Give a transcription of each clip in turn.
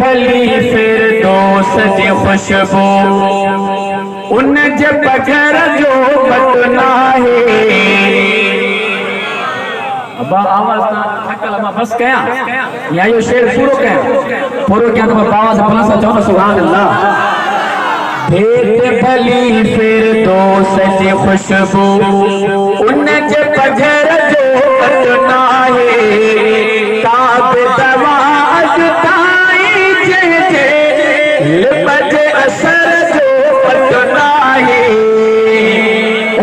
भली फिरदौस जी खुशबू उन जे बगैर जो बदना है। अब्बा आवाज ना थकल मां बस कया या यो शेर पूरो कया तो आवाज बुलंद सा चओ सुभान अल्लाह। भेट भली फिरदौस जी खुशबू उन जे बगैर जो बदना है। काब दवा अजताई जे बजे असर जो बदना है।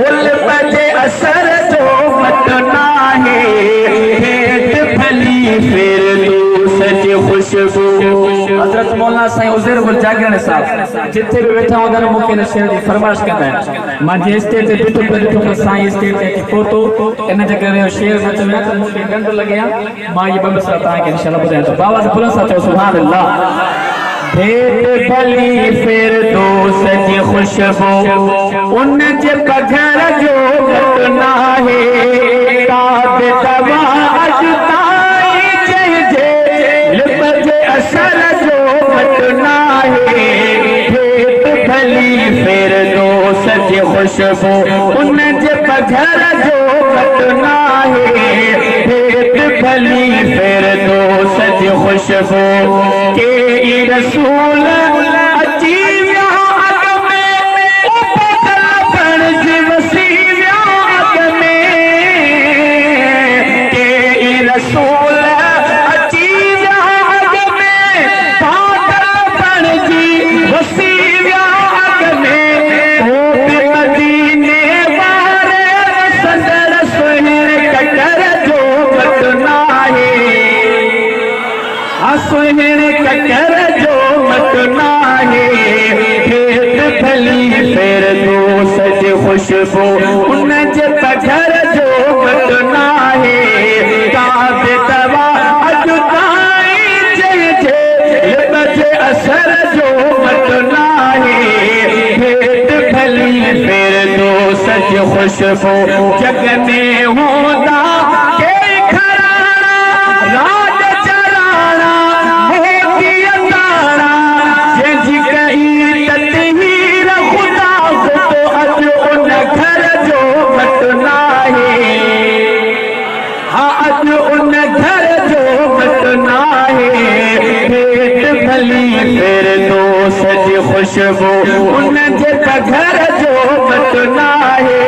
उल बजे असर जो बदना है। भेट भली फिरदौस जी खुशबू। हजरत मौलाना साईं उज़ैर गुल जागरण साहब जिथे भी वेठा हूंदा आहिनि मूंखे हिन शेर जी फरमाइश कंदा आहिनि। मां जे स्टेज ते ॾिठो त साईं स्टेज ते पहुतो इन जे करे शेर न चयो त मूंखे गंद लॻे मां इहे ॿ मिसरा तव्हांखे इंशाअल्लाह ॿुधायां थो। आवाज़ बुलंद सां चओ सुभान अल्लाह। भेट भली फिरदौस जी खुशबू उन जे बगैर जो बदना है। काब दवा अजताई जे बजे असर जो बदना है। भेट भली फिरदौस जी खुशबू उन जे बगैर जो बदना है। भेट भली फिरदौस जी खुशबू के रसूल अची विया अॻ में बण जी वसी विया अॻ में। के रसूल अची विया अॻ में बण जी वसी विया अॻ में। मदीने वारे संदर सुहिण कटर जो बदना है। सुहिण कटर जो बदना है। भेट भली फिरदौस जी खुशबू उन जे बगैर जो बदना है। काब दवा अजताई जे बजे असर जो बदना है। भेट भली फिरदौस जी खुशबू जग में हूंदा के खराणा राज चराणा मोती अताणा जंहिंजी कई तदहीर खुदा को अज उन घर जो बदना है। हाँ अज उन घर जो बदना है। भेट भली फिरदौस जी खुशबू उन जे बगैर जो बदना है।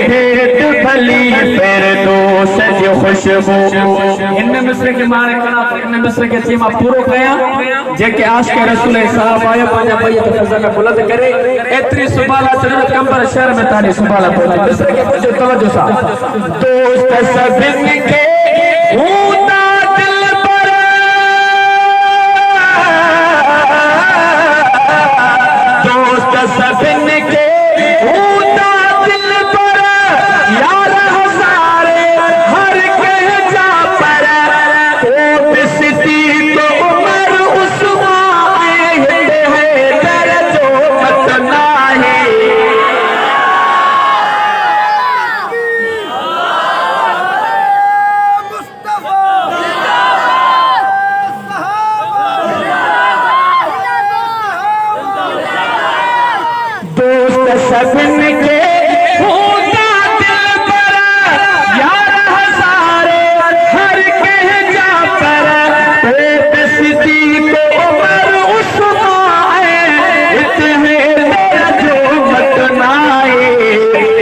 भेट भली फिरदौस जी खुशबू। इन मिस्र के माने कना इन मिस्र के चीमा पूरो कया जेके आशिक रसूल साहब आया पंहिंजा भई त फज़ल बुलंद करे एतरी सुभाला जन्नत कंबर शहर में ताली सुभाला पहुंची। मिस्र के जो तवज्जो सा दोस्त सभिन के हूंदा दिल पर दोस्त सभिन के हूंदा दिल पर यार हज़ारे हर कह जा पर ओ बिस्ती तो उमर उस्मान है दर जो बदना है। दोस्त सभिन के हूंदा दिल पर यार हज़ारे हर कह जा पर ओ बिस्ती तो उमर उस्मान है जो बदना है।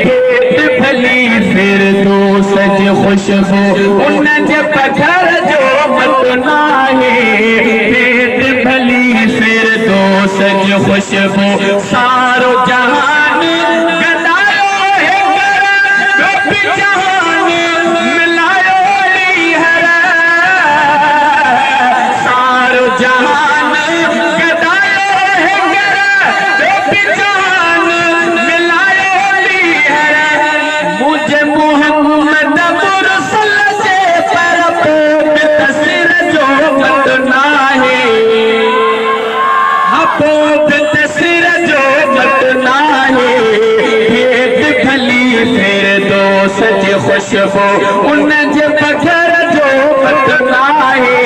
भेट भली फिरदौस जी खुशबू उन जे बगैर जो बदना है। भेट भली फिरदौस जी खुशबू सारो जहान गदायो है कर गोपी जहान मिलायो हर सारो जहान गदायो है कर गोपी जहान मिलायो हर मुझे मोहम्मद मुरसल से पर तस्वीर जो बदना है। तस्वीर जो बदना है। भेट भली फिरदौस जी खुशबू उन जे बगैर जो बदना है।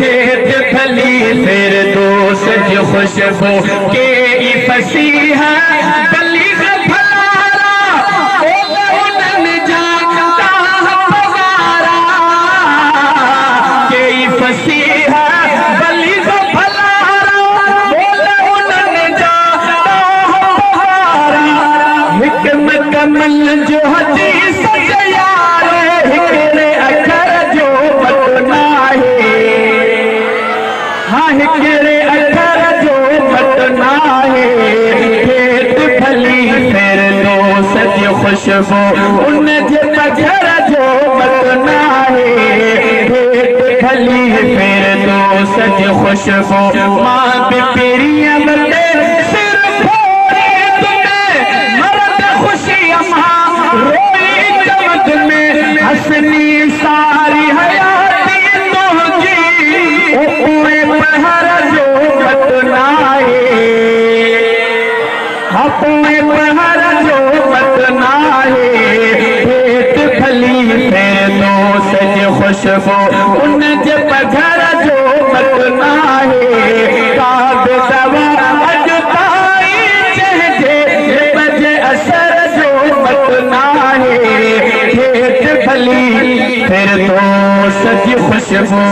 भेट भली फिरदौस सज खुशबू के फसी है गली कमल जो हदीस यारे हिकड़े अखर जो पटना है हाँ हिकड़े अखर जो पटना है खेत भली फिर दो सज खुशबू उन जे पत्थर जो पटना है खेत भली फिर दो सज खुशबू माँ पिपरिया बते हसनी सारी हयाती तुझी ऊए पहर जो पटना है ऊए पहर जो पटना है पेट भली फिर दो सज खुशबू उन जे पधर जो पटना है काब दवा अजताई चहजे बजे असर जो पटना है भली फिर तो सच खुशबू